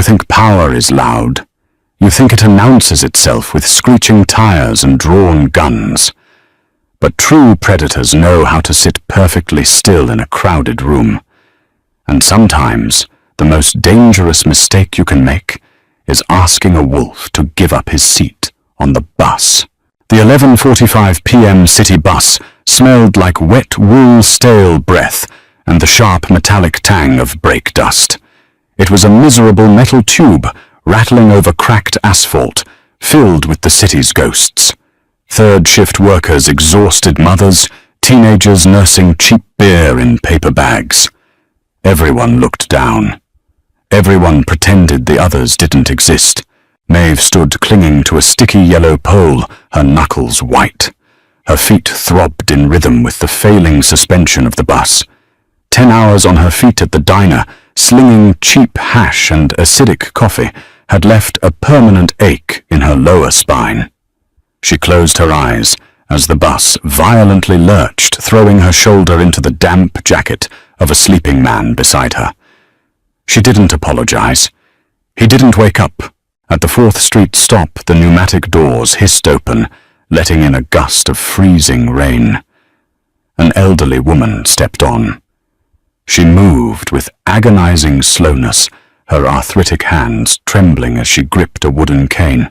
You think power is loud. You think it announces itself with screeching tires and drawn guns. But true predators know how to sit perfectly still in a crowded room. And sometimes the most dangerous mistake you can make is asking a wolf to give up his seat on the bus. The 11:45 p.m. city bus smelled like wet wool stale breath and the sharp metallic tang of brake dust. It was a miserable metal tube rattling over cracked asphalt, filled with the city's ghosts. Third-shift workers, exhausted mothers, teenagers nursing cheap beer in paper bags. Everyone looked down. Everyone pretended the others didn't exist. Maeve stood clinging to a sticky yellow pole, her knuckles white. Her feet throbbed in rhythm with the failing suspension of the bus. 10 hours on her feet at the diner, slinging cheap hash and acidic coffee, had left a permanent ache in her lower spine. She closed her eyes as the bus violently lurched, throwing her shoulder into the damp jacket of a sleeping man beside her. She didn't apologize. He didn't wake up. At the 4th Street stop, the pneumatic doors hissed open, letting in a gust of freezing rain. An elderly woman stepped on. She moved with agonizing slowness, her arthritic hands trembling as she gripped a wooden cane.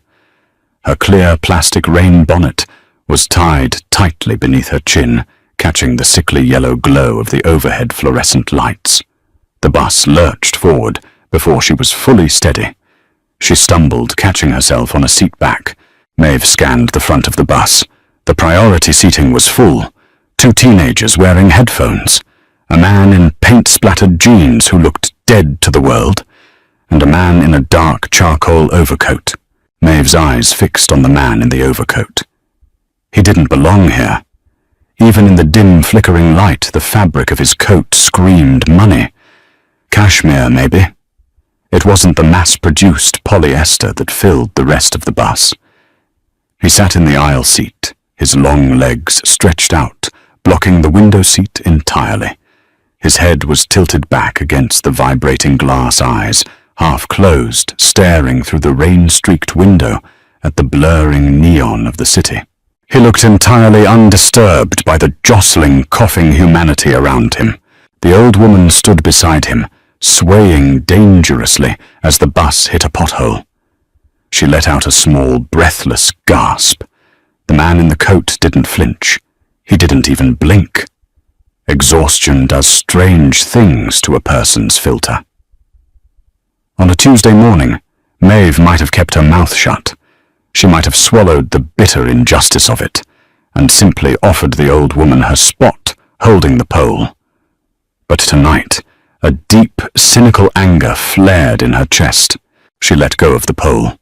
Her clear plastic rain bonnet was tied tightly beneath her chin, catching the sickly yellow glow of the overhead fluorescent lights. The bus lurched forward before she was fully steady. She stumbled, catching herself on a seat back. Maeve scanned the front of the bus. The priority seating was full. 2 teenagers wearing headphones, a man in paint-splattered jeans who looked dead to the world, and a man in a dark charcoal overcoat. Maeve's eyes fixed on the man in the overcoat. He didn't belong here. Even in the dim, flickering light, the fabric of his coat screamed money. Cashmere, maybe. It wasn't the mass-produced polyester that filled the rest of the bus. He sat in the aisle seat, his long legs stretched out, blocking the window seat entirely. His head was tilted back against the vibrating glass eyes, half closed, staring through the rain-streaked window at the blurring neon of the city. He looked entirely undisturbed by the jostling, coughing humanity around him. The old woman stood beside him, swaying dangerously as the bus hit a pothole. She let out a small, breathless gasp. The man in the coat didn't flinch. He didn't even blink. Exhaustion does strange things to a person's filter. On a Tuesday morning, Maeve might have kept her mouth shut. She might have swallowed the bitter injustice of it, and simply offered the old woman her spot, holding the pole. But tonight, a deep, cynical anger flared in her chest. She let go of the pole.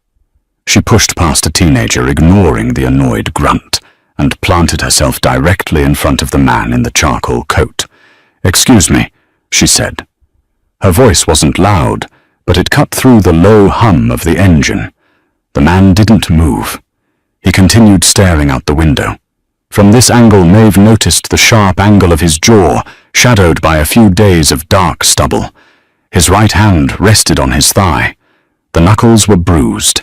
She pushed past a teenager, ignoring the annoyed grunt, and planted herself directly in front of the man in the charcoal coat. "Excuse me," she said. Her voice wasn't loud, but it cut through the low hum of the engine. The man didn't move. He continued staring out the window. From this angle, Maeve noticed the sharp angle of his jaw, shadowed by a few days of dark stubble. His right hand rested on his thigh. The knuckles were bruised,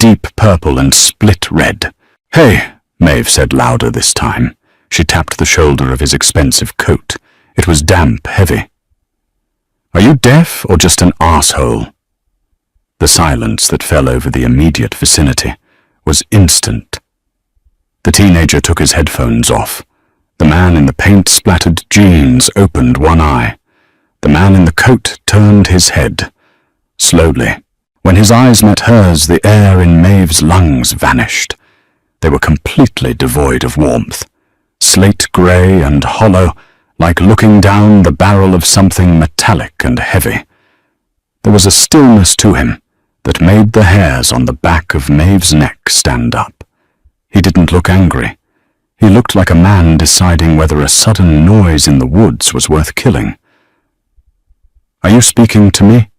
deep purple and split red. "Hey," Maeve said louder this time. She tapped the shoulder of his expensive coat. It was damp, heavy. "Are you deaf or just an asshole?" The silence that fell over the immediate vicinity was instant. The teenager took his headphones off. The man in the paint-splattered jeans opened one eye. The man in the coat turned his head. Slowly. When his eyes met hers, the air in Maeve's lungs vanished. They were completely devoid of warmth. Slate grey and hollow, like looking down the barrel of something metallic and heavy. There was a stillness to him that made the hairs on the back of Maeve's neck stand up. He didn't look angry. He looked like a man deciding whether a sudden noise in the woods was worth killing. "Are you speaking to me?"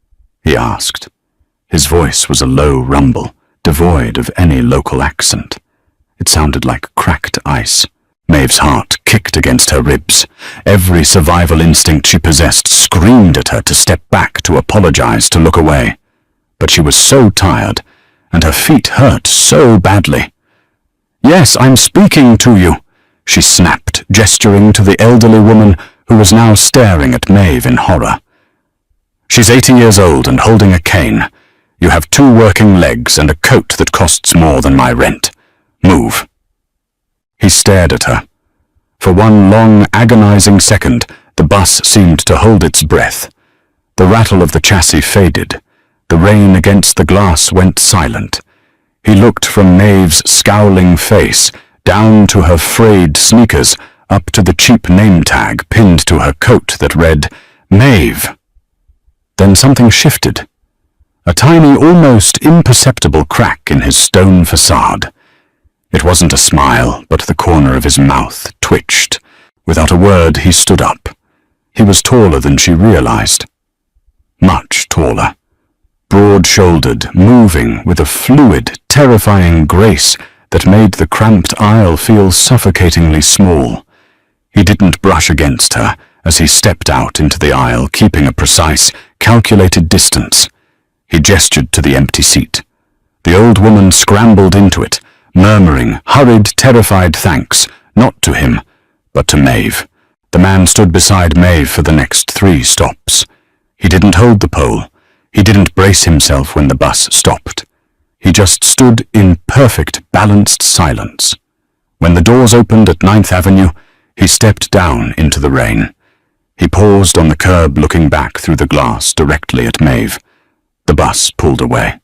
he asked. His voice was a low rumble, devoid of any local accent. It sounded like cracked ice. Maeve's heart kicked against her ribs. Every survival instinct she possessed screamed at her to step back, to apologize, to look away. but she was so tired, and her feet hurt so badly. "Yes, I'm speaking to you," she snapped, gesturing to the elderly woman who was now staring at Maeve in horror. "She's 80 years old and holding a cane. You have 2 working legs and a coat that costs more than my rent. Move." He stared at her. For one long, agonizing second, the bus seemed to hold its breath. The rattle of the chassis faded. The rain against the glass went silent. He looked from Maeve's scowling face, down to her frayed sneakers, up to the cheap name tag pinned to her coat that read, "Maeve." Then something shifted. A tiny, almost imperceptible crack in his stone facade. It wasn't a smile, but the corner of his mouth twitched. Without a word, he stood up. He was taller than she realized. Much taller. Broad-shouldered, moving with a fluid, terrifying grace that made the cramped aisle feel suffocatingly small. He didn't brush against her as he stepped out into the aisle, keeping a precise, calculated distance. He gestured to the empty seat. The old woman scrambled into it, murmuring hurried, terrified thanks, not to him, but to Maeve. The man stood beside Maeve for the next 3 stops. He didn't hold the pole. He didn't brace himself when the bus stopped. He just stood in perfect, balanced silence. When the doors opened at 9th Avenue, he stepped down into the rain. He paused on the curb, looking back through the glass directly at Maeve. The bus pulled away.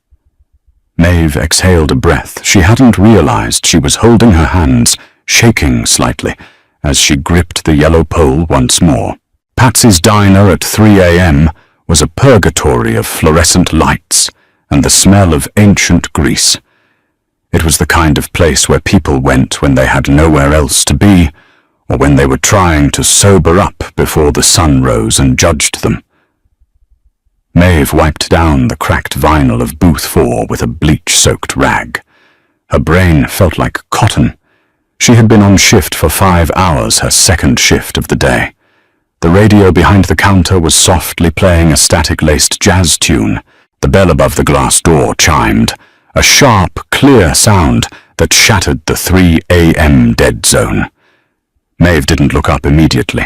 Maeve exhaled a breath. She hadn't realized she was holding her hands, shaking slightly, as she gripped the yellow pole once more. Patsy's Diner at 3 a.m. was a purgatory of fluorescent lights and the smell of ancient grease. It was the kind of place where people went when they had nowhere else to be, or when they were trying to sober up before the sun rose and judged them. Maeve wiped down the cracked vinyl of booth 4 with a bleach-soaked rag. Her brain felt like cotton. She had been on shift for 5 hours, her second shift of the day. The radio behind the counter was softly playing a static-laced jazz tune. The bell above the glass door chimed, a sharp, clear sound that shattered the 3 a.m. dead zone. Maeve didn't look up immediately.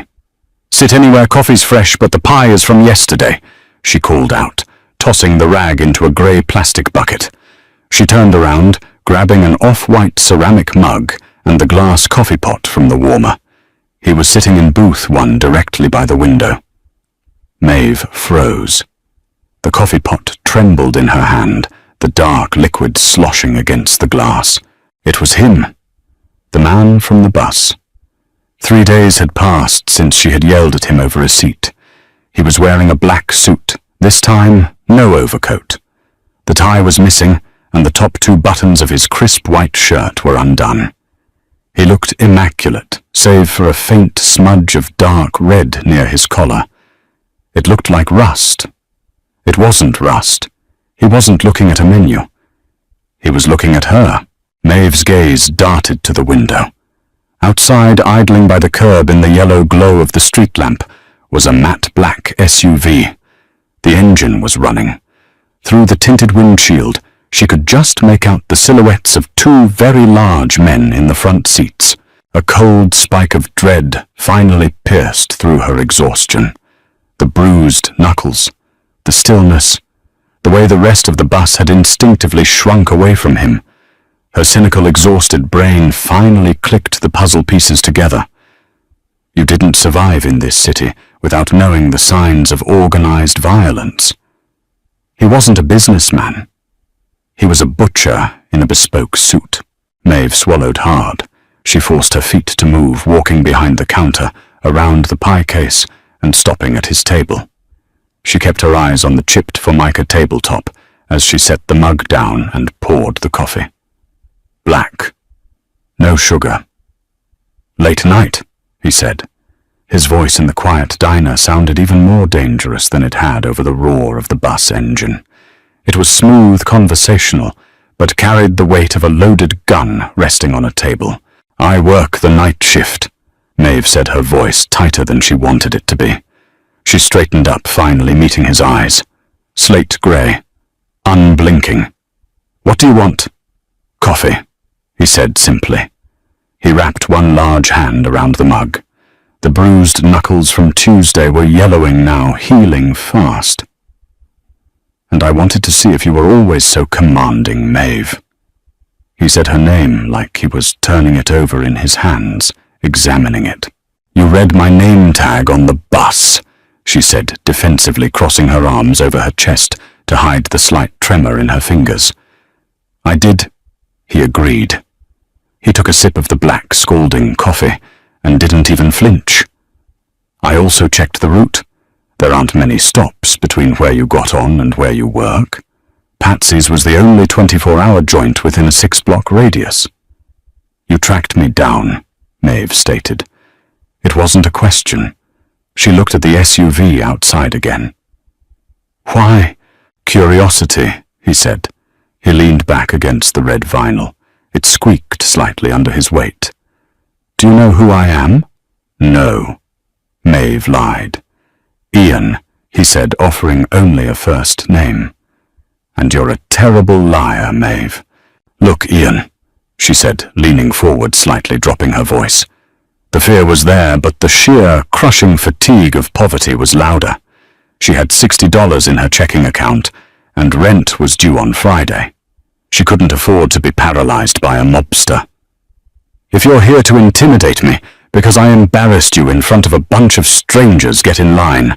"Sit anywhere, coffee's fresh, but the pie is from yesterday," she called out, tossing the rag into a grey plastic bucket. She turned around, grabbing an off-white ceramic mug and the glass coffee pot from the warmer. He was sitting in booth 1 directly by the window. Maeve froze. The coffee pot trembled in her hand, the dark liquid sloshing against the glass. It was him, the man from the bus. 3 days had passed since she had yelled at him over a seat. He was wearing a black suit, this time no overcoat. The tie was missing, and the top 2 buttons of his crisp white shirt were undone. He looked immaculate, save for a faint smudge of dark red near his collar. It looked like rust. It wasn't rust. He wasn't looking at a menu. He was looking at her. Maeve's gaze darted to the window. Outside, idling by the curb in the yellow glow of the street lamp, was a matte black SUV. The engine was running. Through the tinted windshield, she could just make out the silhouettes of 2 very large men in the front seats. A cold spike of dread finally pierced through her exhaustion. The bruised knuckles, the stillness, the way the rest of the bus had instinctively shrunk away from him. Her cynical, exhausted brain finally clicked the puzzle pieces together. You didn't survive in this city without knowing the signs of organized violence. He wasn't a businessman. He was a butcher in a bespoke suit. Maeve swallowed hard. She forced her feet to move, walking behind the counter, around the pie case, and stopping at his table. She kept her eyes on the chipped formica tabletop as she set the mug down and poured the coffee. Black. No sugar. "Late night," he said. His voice in the quiet diner sounded even more dangerous than it had over the roar of the bus engine. It was smooth, conversational, but carried the weight of a loaded gun resting on a table. "I work the night shift," Maeve said, her voice tighter than she wanted it to be. She straightened up, finally meeting his eyes. Slate gray. thinking. "What do you want?" "Coffee," he said simply. He wrapped one large hand around the mug. The bruised knuckles from Tuesday were yellowing now, healing fast. "And I wanted to see if you were always so commanding, Maeve." He said her name like he was turning it over in his hands, examining it. "You read my name tag on the bus," she said, defensively crossing her arms over her chest to hide the slight tremor in her fingers. "I did," he agreed. He took a sip of the black, scalding coffee and didn't even flinch. "I also checked the route. There aren't many stops between where you got on and where you work. Patsy's was the only 24-hour joint within a 6-block radius." "You tracked me down," Maeve stated. It wasn't a question. She looked at the SUV outside again. "Why?" "Curiosity," he said. He leaned back against the red vinyl. It squeaked slightly under his weight. "Do you know who I am?" "No." Maeve lied. "Ian," he said, offering only a first name. "And you're a terrible liar, Maeve." "Look, Ian," she said, leaning forward, slightly dropping her voice. The fear was there, but the sheer, crushing fatigue of poverty was louder. She had $60 in her checking account, and rent was due on Friday. She couldn't afford to be paralyzed by a mobster. "If you're here to intimidate me, because I embarrassed you in front of a bunch of strangers, get in line.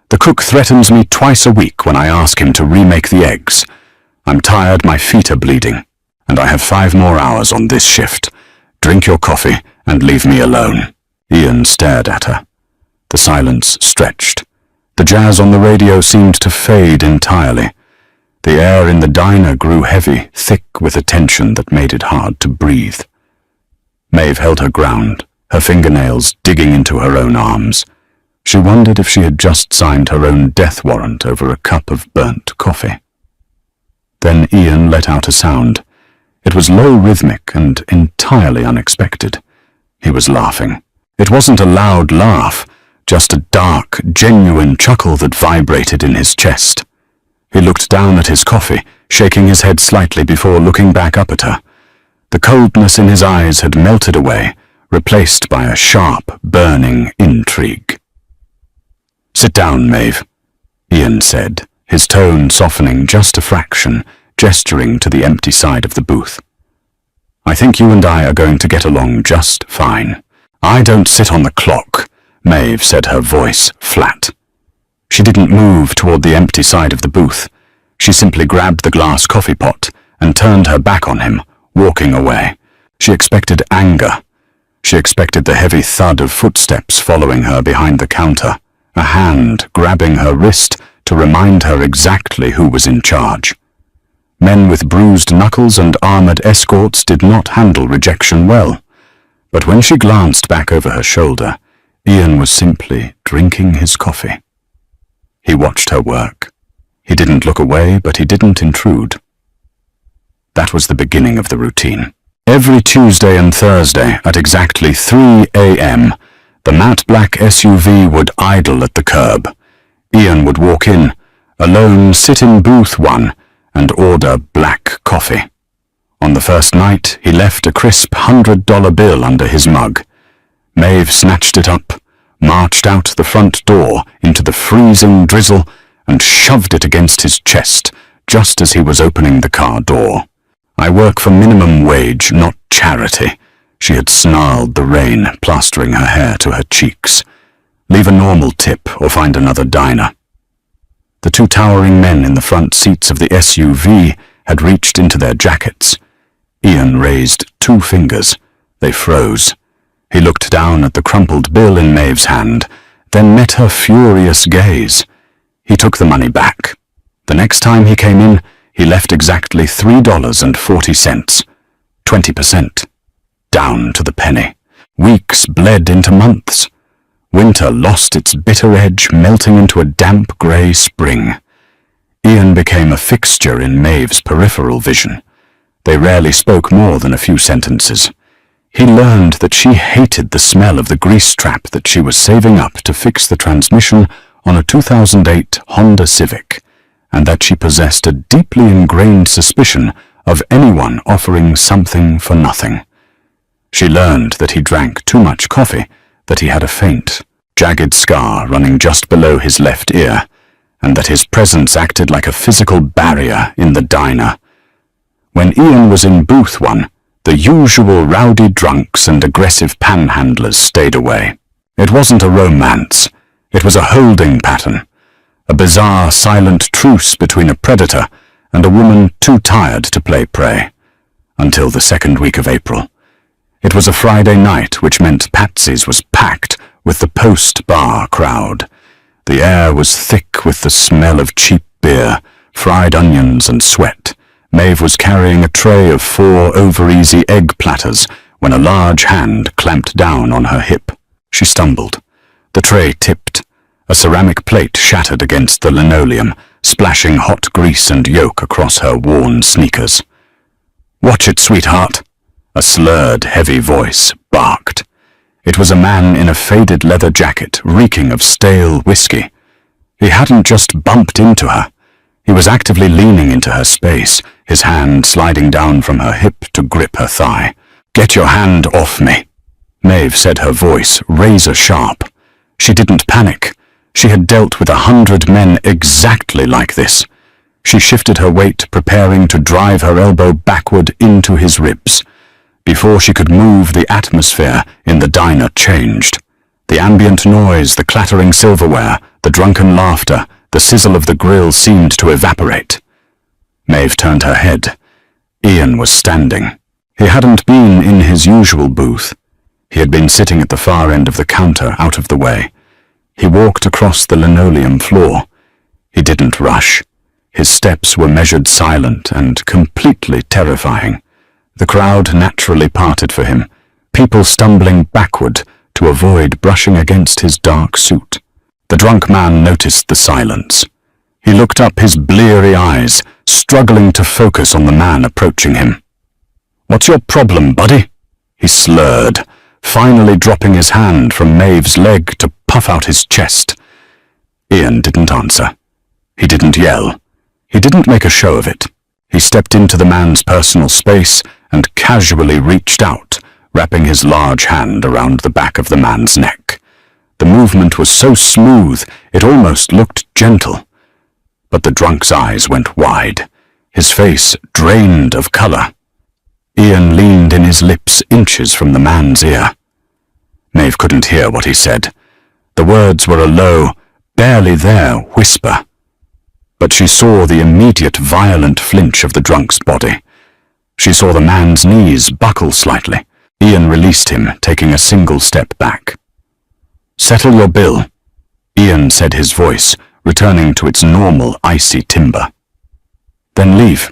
The cook threatens me twice a week when I ask him to remake the eggs. I'm tired, my feet are bleeding, and I have 5 more hours on this shift. Drink your coffee and leave me alone." Ian stared at her. The silence stretched. The jazz on the radio seemed to fade entirely. The air in the diner grew heavy, thick with a tension that made it hard to breathe. Maeve held her ground, her fingernails digging into her own arms. She wondered if she had just signed her own death warrant over a cup of burnt coffee. Then Ian let out a sound. It was low rhythmic and entirely unexpected. He was laughing. It wasn't a loud laugh, just a dark, genuine chuckle that vibrated in his chest. He looked down at his coffee, shaking his head slightly before looking back up at her. The coldness in his eyes had melted away, replaced by a sharp, burning intrigue. "Sit down, Maeve," Ian said, his tone softening just a fraction, gesturing to the empty side of the booth. "I think you and I are going to get along just fine." "I don't sit on the clock," Maeve said, her voice flat. She didn't move toward the empty side of the booth. She simply grabbed the glass coffee pot and turned her back on him, walking away. She expected anger. She expected the heavy thud of footsteps following her behind the counter, a hand grabbing her wrist to remind her exactly who was in charge. Men with bruised knuckles and armored escorts did not handle rejection well. But when she glanced back over her shoulder, Ian was simply drinking his coffee. He watched her work. He didn't look away, but he didn't intrude. That was the beginning of the routine. Every Tuesday and Thursday at exactly 3 a.m., the matte black SUV would idle at the curb. Ian would walk in, alone sit in booth 1, and order black coffee. On the first night, he left a crisp $100 bill under his mug. Maeve snatched it up, marched out the front door into the freezing drizzle, and shoved it against his chest just as he was opening the car door. "I work for minimum wage, not charity," she had snarled the rain plastering her hair to her cheeks. "Leave a normal tip or find another diner." The 2 towering men in the front seats of the SUV had reached into their jackets. Ian raised 2 fingers. They froze. He looked down at the crumpled bill in Maeve's hand, then met her furious gaze. He took the money back. The next time he came in, he left exactly $3.40. 20%. Down to the penny. Weeks bled into months. Winter lost its bitter edge, melting into a damp grey spring. Ian became a fixture in Maeve's peripheral vision. They rarely spoke more than a few sentences. He learned that she hated the smell of the grease trap that she was saving up to fix the transmission on a 2008 Honda Civic, and that she possessed a deeply ingrained suspicion of anyone offering something for nothing. She learned that he drank too much coffee, that he had a faint, jagged scar running just below his left ear, and that his presence acted like a physical barrier in the diner. When Ian was in booth 1, the usual rowdy drunks and aggressive panhandlers stayed away. It wasn't a romance. It was a holding pattern, a bizarre silent truce between a predator and a woman too tired to play prey, until the second week of April. It was a Friday night, which meant Patsy's was packed with the post-bar crowd. The air was thick with the smell of cheap beer, fried onions and sweat. Maeve was carrying a tray of 4 over-easy egg platters when a large hand clamped down on her hip. She stumbled. The tray tipped. A ceramic plate shattered against the linoleum, splashing hot grease and yolk across her worn sneakers. "Watch it, sweetheart," a slurred, heavy voice barked. It was a man in a faded leather jacket, reeking of stale whiskey. He hadn't just bumped into her. He was actively leaning into her space, his hand sliding down from her hip to grip her thigh. "Get your hand off me," Maeve said, her voice razor sharp. She didn't panic. She had dealt with 100 men exactly like this. She shifted her weight, preparing to drive her elbow backward into his ribs. Before she could move, the atmosphere in the diner changed. The ambient noise, the clattering silverware, the drunken laughter, the sizzle of the grill seemed to evaporate. Maeve turned her head. Ian was standing. He hadn't been in his usual booth. He had been sitting at the far end of the counter, out of the way. He walked across the linoleum floor. He didn't rush. His steps were measured, silent, and completely terrifying. The crowd naturally parted for him, people stumbling backward to avoid brushing against his dark suit. The drunk man noticed the silence. He looked up, his bleary eyes struggling to focus on the man approaching him. "What's your problem, buddy?" he slurred, finally dropping his hand from Maeve's leg to puff out his chest. Ian didn't answer. He didn't yell. He didn't make a show of it. He stepped into the man's personal space and casually reached out, wrapping his large hand around the back of the man's neck. The movement was so smooth, it almost looked gentle. But the drunk's eyes went wide, his face drained of color. Ian leaned in his lips inches from the man's ear. Maeve couldn't hear what he said. The words were a low, barely there whisper. But she saw the immediate violent flinch of the drunk's body. She saw the man's knees buckle slightly. Ian released him, taking a single step back. "Settle your bill," Ian said, his voice returning to its normal icy timbre. "Then leave."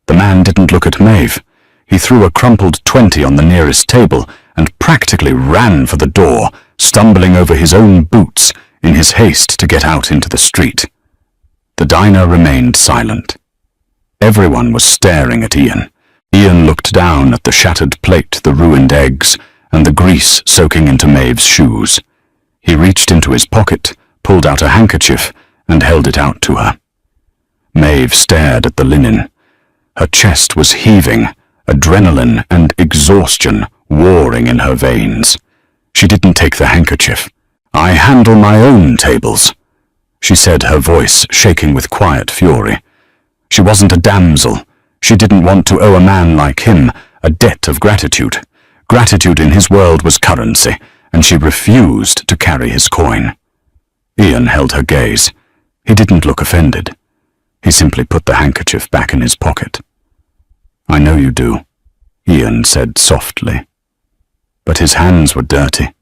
The man didn't look at Maeve. He threw a crumpled 20 on the nearest table and practically ran for the door, stumbling over his own boots in his haste to get out into the street. The diner remained silent. Everyone was staring at Ian. Ian looked down at the shattered plate, the ruined eggs, and the grease soaking into Maeve's shoes. He reached into his pocket, pulled out a handkerchief, and held it out to her. Maeve stared at the linen. Her chest was heaving, adrenaline and exhaustion warring in her veins. She didn't take the handkerchief. "I handle my own tables," she said, her voice shaking with quiet fury. She wasn't a damsel. She didn't want to owe a man like him a debt of gratitude. Gratitude in his world was currency, and she refused to carry his coin. Ian held her gaze. He didn't look offended. He simply put the handkerchief back in his pocket. "I know you do," Ian said softly. "But his hands were dirty.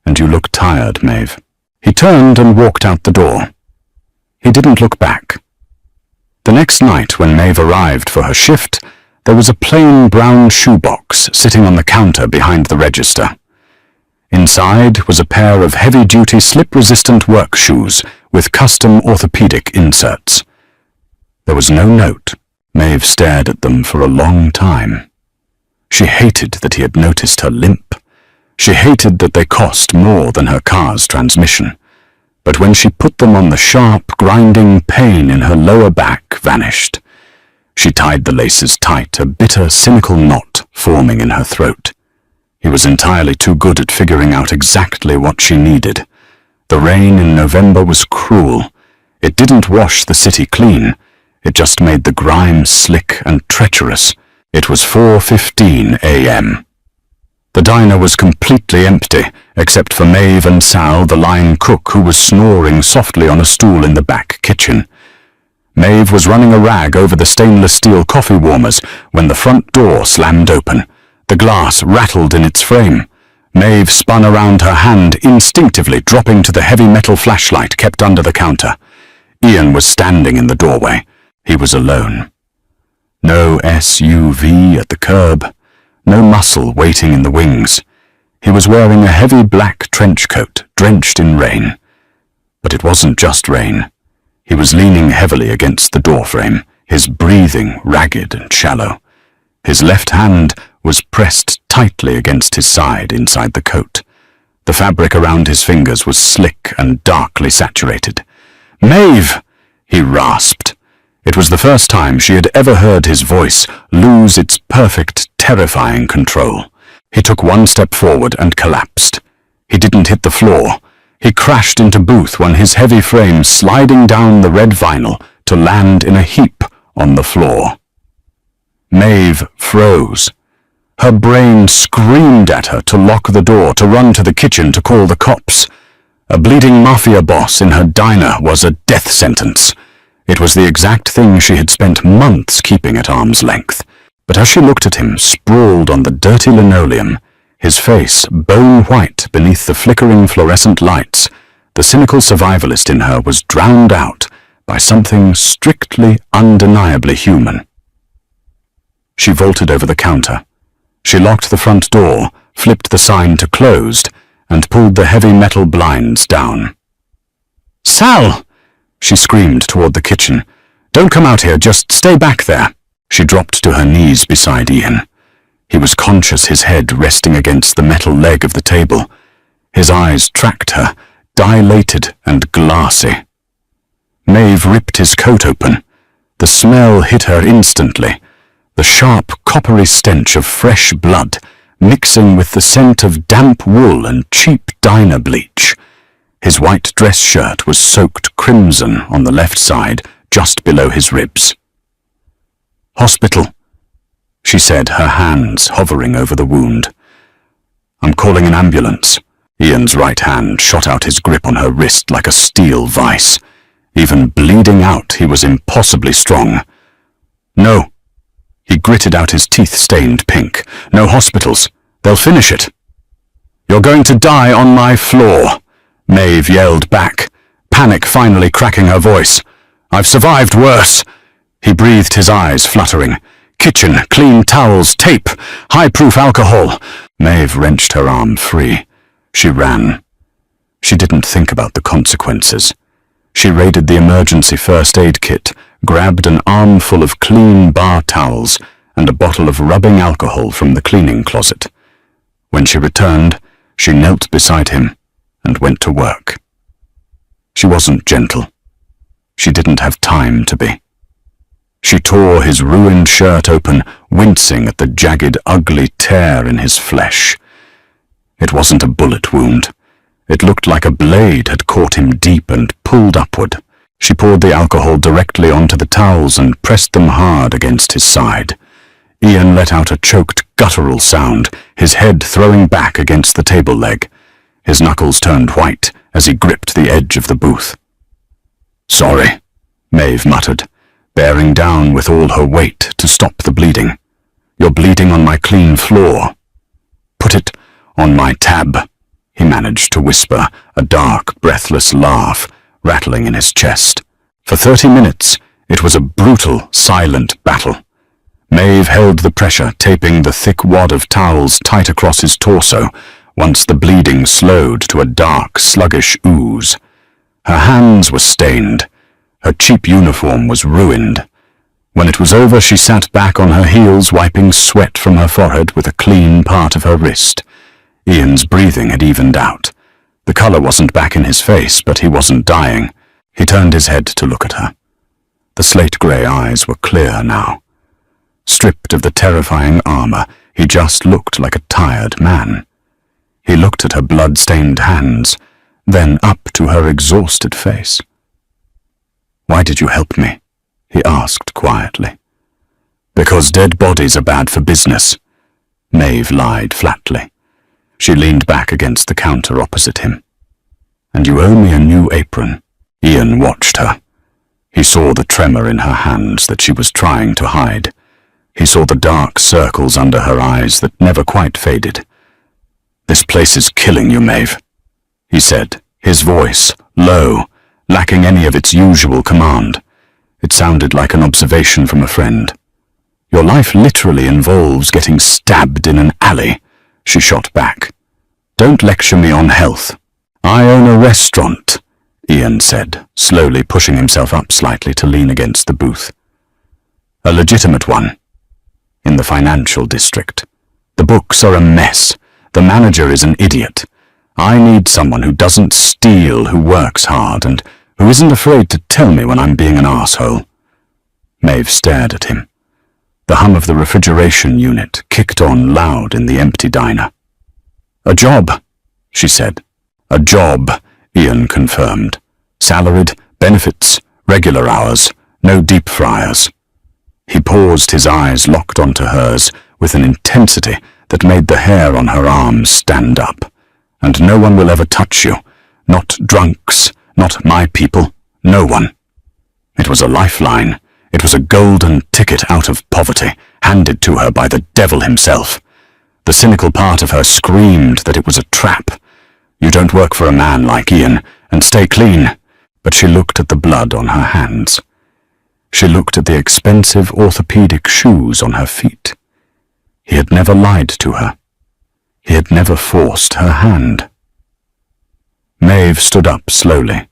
And you look tired, Maeve." He turned and walked out the door. He didn't look back. The next night, when Maeve arrived for her shift, there was a plain brown shoebox sitting on the counter behind the register. Inside was a pair of heavy-duty slip-resistant work shoes with custom orthopedic inserts. There was no note. Maeve stared at them for a long time. She hated that he had noticed her limp. She hated that they cost more than her car's transmission. But when she put them on, the sharp, grinding pain in her lower back vanished. She tied the laces tight, a bitter, cynical knot forming in her throat. He was entirely too good at figuring out exactly what she needed. The rain in November was cruel. It didn't wash the city clean. It just made the grime slick and treacherous. It was 4:15 a.m. The diner was completely empty, except for Maeve and Sal, the line cook, who was snoring softly on a stool in the back kitchen. Maeve was running a rag over the stainless steel coffee warmers when the front door slammed open. The glass rattled in its frame. Maeve spun around her hand instinctively, dropping to the heavy metal flashlight kept under the counter. Ian was standing in the doorway. He was alone. No SUV at the curb. No muscle waiting in the wings. He was wearing a heavy black trench coat, drenched in rain. But it wasn't just rain. He was leaning heavily against the doorframe, his breathing ragged and shallow. His left hand was pressed tightly against his side inside the coat. The fabric around his fingers was slick and darkly saturated. "Maeve!" he rasped. It was the first time she had ever heard his voice lose its perfect, terrifying control. He took one step forward and collapsed. He didn't hit the floor. He crashed into Booth on his heavy frame, sliding down the red vinyl to land in a heap on the floor. Maeve froze. Her brain screamed at her to lock the door, to run to the kitchen, to call the cops. A bleeding Mafia boss in her diner was a death sentence. It was the exact thing she had spent months keeping at arm's length. But as she looked at him, sprawled on the dirty linoleum, his face bone white beneath the flickering fluorescent lights, the cynical survivalist in her was drowned out by something strictly, undeniably human. She vaulted over the counter. She locked the front door, flipped the sign to closed, and pulled the heavy metal blinds down. "Sal!" she screamed toward the kitchen. "Don't come out here, just stay back there." She dropped to her knees beside Ian. He was conscious, his head resting against the metal leg of the table. His eyes tracked her, dilated and glassy. Maeve ripped his coat open. The smell hit her instantly. The sharp, coppery stench of fresh blood, mixing with the scent of damp wool and cheap diner bleach. His white dress shirt was soaked crimson on the left side, just below his ribs. "Hospital," she said, her hands hovering over the wound. "I'm calling an ambulance." Ian's right hand shot out his grip on her wrist like a steel vice. Even bleeding out, he was impossibly strong. "No." He gritted out his teeth-stained pink. "No hospitals. They'll finish it." "You're going to die on my floor," Maeve yelled back, panic finally cracking her voice. "I've survived worse." He breathed, his eyes fluttering. "Kitchen, clean towels, tape, high-proof alcohol." Maeve wrenched her arm free. She ran. She didn't think about the consequences. She raided the emergency first aid kit, grabbed an armful of clean bar towels and a bottle of rubbing alcohol from the cleaning closet. When she returned, she knelt beside him and went to work. She wasn't gentle. She didn't have time to be. She tore his ruined shirt open, wincing at the jagged, ugly tear in his flesh. It wasn't a bullet wound. It looked like a blade had caught him deep and pulled upward. She poured the alcohol directly onto the towels and pressed them hard against his side. Ian let out a choked, guttural sound, his head throwing back against the table leg. His knuckles turned white as he gripped the edge of the booth. "Sorry," Maeve muttered, bearing down with all her weight to stop the bleeding. "You're bleeding on my clean floor." "Put it on my tab," he managed to whisper, a dark, breathless laugh rattling in his chest. For 30 minutes, it was a brutal, silent battle. Maeve held the pressure, taping the thick wad of towels tight across his torso, once the bleeding slowed to a dark, sluggish ooze. Her hands were stained. Her cheap uniform was ruined. When it was over, she sat back on her heels, wiping sweat from her forehead with a clean part of her wrist. Ian's breathing had evened out. The color wasn't back in his face, but he wasn't dying. He turned his head to look at her. The slate-grey eyes were clear now. Stripped of the terrifying armor, he just looked like a tired man. He looked at her blood-stained hands, then up to her exhausted face. "Why did you help me?" he asked quietly. "Because dead bodies are bad for business," Maeve lied flatly. She leaned back against the counter opposite him. "And you owe me a new apron." Ian watched her. He saw the tremor in her hands that she was trying to hide. He saw the dark circles under her eyes that never quite faded. "This place is killing you, Maeve," he said, his voice low, lacking any of its usual command. It sounded like an observation from a friend. "Your life literally involves getting stabbed in an alley," she shot back. "Don't lecture me on health." "I own a restaurant," Ian said, slowly pushing himself up slightly to lean against the booth. "A legitimate one. In the financial district. The books are a mess. The manager is an idiot. I need someone who doesn't steal, who works hard, and who isn't afraid to tell me when I'm being an arsehole." Maeve stared at him. The hum of the refrigeration unit kicked on loud in the empty diner. "A job," she said. "A job," Ian confirmed. "Salaried, benefits, regular hours, no deep fryers." He paused, his eyes locked onto hers with an intensity that made the hair on her arms stand up. "And no one will ever touch you. Not drunks, not my people, no one." It was a lifeline. It was a golden ticket out of poverty, handed to her by the devil himself. The cynical part of her screamed that it was a trap. "You don't work for a man like Ian, and stay clean." But she looked at the blood on her hands. She looked at the expensive orthopedic shoes on her feet. He had never lied to her. He had never forced her hand. Maeve stood up slowly.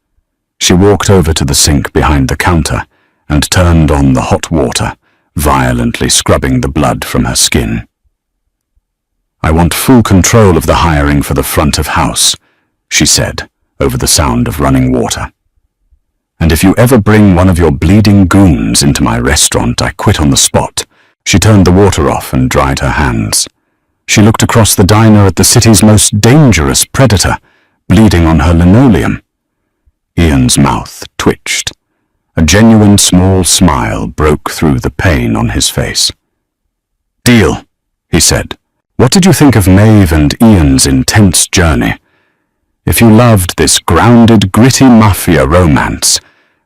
She walked over to the sink behind the counter and turned on the hot water, violently scrubbing the blood from her skin. "I want full control of the hiring for the front of house," she said, over the sound of running water. "And if you ever bring one of your bleeding goons into my restaurant, I quit on the spot." She turned the water off and dried her hands. She looked across the diner at the city's most dangerous predator, bleeding on her linoleum. Ian's mouth twitched. A genuine small smile broke through the pain on his face. "Deal," he said. "What did you think of Maeve and Ian's intense journey? If you loved this grounded, gritty Mafia romance,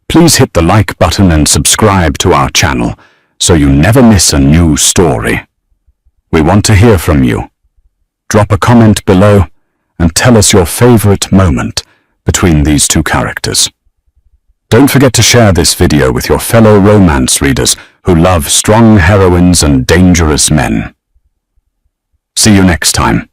please hit the like button and subscribe to our channel so you never miss a new story. We want to hear from you. Drop a comment below and tell us your favorite moment between these two characters. Don't forget to share this video with your fellow romance readers who love strong heroines and dangerous men. See you next time.